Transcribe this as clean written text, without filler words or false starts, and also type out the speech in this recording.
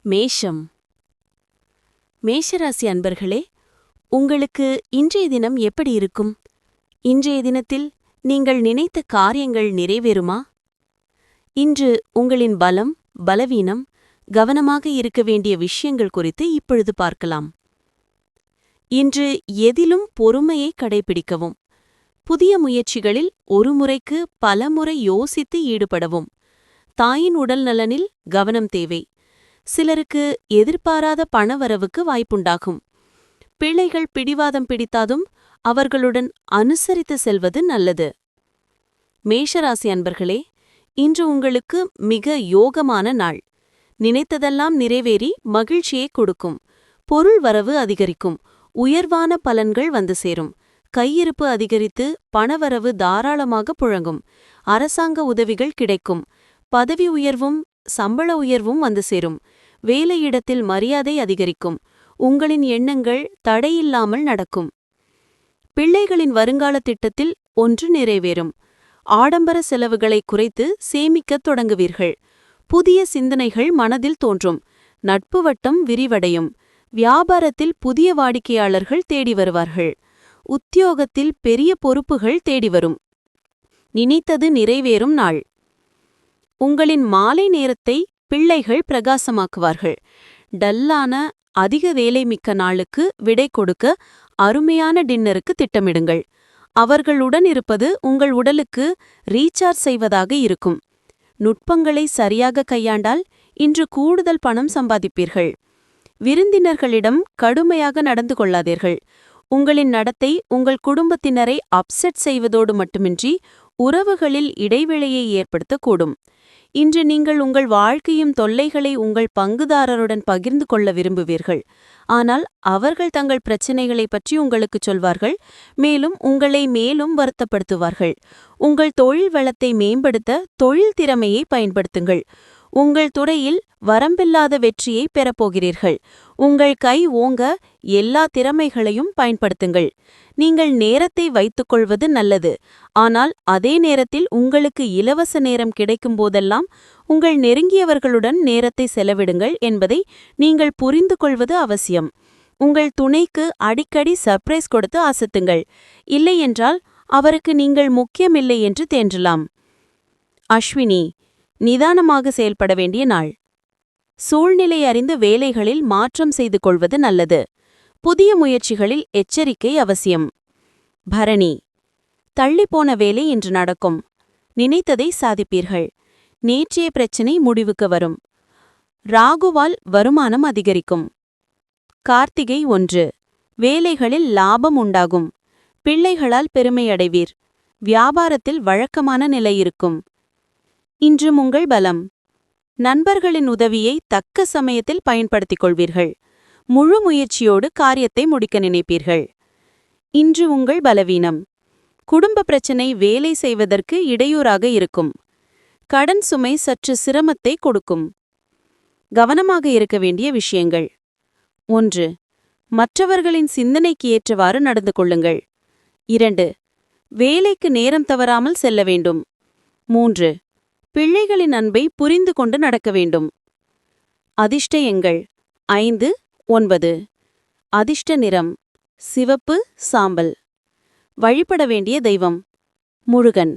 மேஷம். மேஷராசி அன்பர்களே, உங்களுக்கு இன்றைய தினம் எப்படி இருக்கும்? இன்றைய தினத்தில் நீங்கள் நினைத்த காரியங்கள் நிறைவேறுமா? இன்று உங்களின் பலம், பலவீனம், கவனமாக இருக்க வேண்டிய விஷயங்கள் குறித்து இப்பொழுது பார்க்கலாம். இன்று எதிலும் பொறுமையை கடைபிடிக்கவும். புதிய முயற்சிகளில் ஒரு முறைக்கு பலமுறை யோசித்து ஈடுபடவும். தாயின் உடல் நலனில் கவனம் தேவை. சிலருக்கு எதிர்பாராத பணவரவுக்கு வாய்ப்புண்டாகும். பிள்ளைகள் பிடிவாதம் பிடித்தாதும் அவர்களுடன் அனுசரித்து செல்வது நல்லது. மேஷராசி அன்பர்களே, இன்று உங்களுக்கு மிக யோகமான நாள். நினைத்ததெல்லாம் நிறைவேறி மகிழ்ச்சியை கொடுக்கும். பொருள் வரவு அதிகரிக்கும். உயர்வான பலன்கள் வந்து சேரும். கையிருப்பு அதிகரித்து பணவரவு தாராளமாக புழங்கும். அரசாங்க உதவிகள் கிடைக்கும். பதவி உயர்வும் சம்பள உயர்வும் வந்து சேரும். வேலையிடத்தில் மரியாதை அதிகரிக்கும். உங்களின் எண்ணங்கள் தடையில்லாமல் நடக்கும். பிள்ளைகளின் வருங்கால திட்டத்தில் ஒன்று நிறைவேறும். ஆடம்பர செலவுகளை குறைத்து சேமிக்கத் தொடங்குவீர்கள். புதிய சிந்தனைகள் மனதில் தோன்றும். நட்பு வட்டம் விரிவடையும். வியாபாரத்தில் புதிய வாடிக்கையாளர்கள் தேடி வருவார்கள். உத்தியோகத்தில் பெரிய பொறுப்புகள் தேடி வரும். நினைத்தது நிறைவேறும் நாள். உங்களின் மாலை நேரத்தை பிள்ளைகள் பிரகாசமாக்குவார்கள். டல்லான அதிக வேலை மிக்க நாளுக்கு விடை கொடுக்க அருமையான டின்னருக்கு திட்டமிடுங்கள். அவர்களுடன் இருப்பது உங்கள் உடலுக்கு ரீசார்ஜ் செய்வதாக இருக்கும். நுட்பங்களை சரியாக கையாண்டால் இன்று கூடுதல் பணம் சம்பாதிப்பீர்கள். விருந்தினர்களிடம் கடுமையாக நடந்து கொள்ளாதீர்கள். உங்களின் நடத்தை உங்கள் குடும்பத்தினரை அப்செட் செய்வதோடு மட்டுமின்றி உறவுகளில் இடைவெளியை ஏற்படுத்தக்கூடும். இன்று நீங்கள் உங்கள் வாழ்க்கையும் தொல்லைகளை உங்கள் பங்குதாரருடன் பகிர்ந்து கொள்ள விரும்புவீர்கள். ஆனால் அவர்கள் தங்கள் பிரச்சினைகளை பற்றி உங்களுக்குச் சொல்வார்கள். மேலும் உங்களை மேலும் வருத்தப்படுத்துவார்கள். உங்கள் தொழில் வளத்தை மேம்படுத்த தொழில் திறமையை பயன்படுத்துங்கள். உங்கள் துறையில் வரம்பில்லாத வெற்றியை பெறப்போகிறீர்கள். உங்கள் கை ஓங்க எல்லா திறமைகளையும் பயன்படுத்துங்கள். நீங்கள் நேரத்தை வைத்துக்கொள்வது நல்லது. ஆனால் அதே நேரத்தில் உங்களுக்கு இலவச நேரம் கிடைக்கும் போதெல்லாம் உங்கள் நெருங்கியவர்களுடன் நேரத்தை செலவிடுங்கள் என்பதை நீங்கள் புரிந்து கொள்வது அவசியம். உங்கள் துணைக்கு அடிக்கடி சர்ப்ரைஸ் கொடுத்து அசத்துங்கள். இல்லையென்றால் அவருக்கு நீங்கள் முக்கியமில்லை என்று தோன்றலாம். அஸ்வினி, நிதானமாக செயல்பட வேண்டிய நாள். சூழ்நிலை அறிந்து வேலைகளில் மாற்றம் செய்து கொள்வது நல்லது. புதிய முயற்சிகளில் எச்சரிக்கை அவசியம். பரணி, தள்ளிப்போன வேலை இன்று நடக்கும். நினைத்ததை சாதிப்பீர்கள். நேற்றைய பிரச்சினை முடிவுக்கு வரும். ராகுவால் வருமானம் அதிகரிக்கும். கார்த்திகை 1, வேலைகளில் லாபம் உண்டாகும். பிள்ளைகளால் பெருமையடைவீர். வியாபாரத்தில் வழக்கமான நிலை இருக்கும். இன்று உங்கள் பலம். நண்பர்களின் உதவியை தக்க சமயத்தில் பயன்படுத்திக் கொள்வீர்கள். முழு முயற்சியோடு காரியத்தை முடிக்க நினைப்பீர்கள். இன்று உங்கள் பலவீனம். குடும்ப பிரச்சினை வேலை செய்வதற்கு இடையூறாக இருக்கும். கடன் சுமை சற்று சிரமத்தை கொடுக்கும். கவனமாக இருக்க வேண்டிய விஷயங்கள். 1. மற்றவர்களின் சிந்தனைக்கு ஏற்றவாறு நடந்து கொள்ளுங்கள். 2. வேலைக்கு நேரம் தவறாமல் செல்ல வேண்டும். 3. பிள்ளைகளின் அன்பை புரிந்து கொண்டு நடக்க வேண்டும். அதிர்ஷ்ட எண்கள் 5, 9. அதிர்ஷ்ட நிறம் சிவப்பு, சாம்பல். வழிபட வேண்டிய தெய்வம் முருகன்.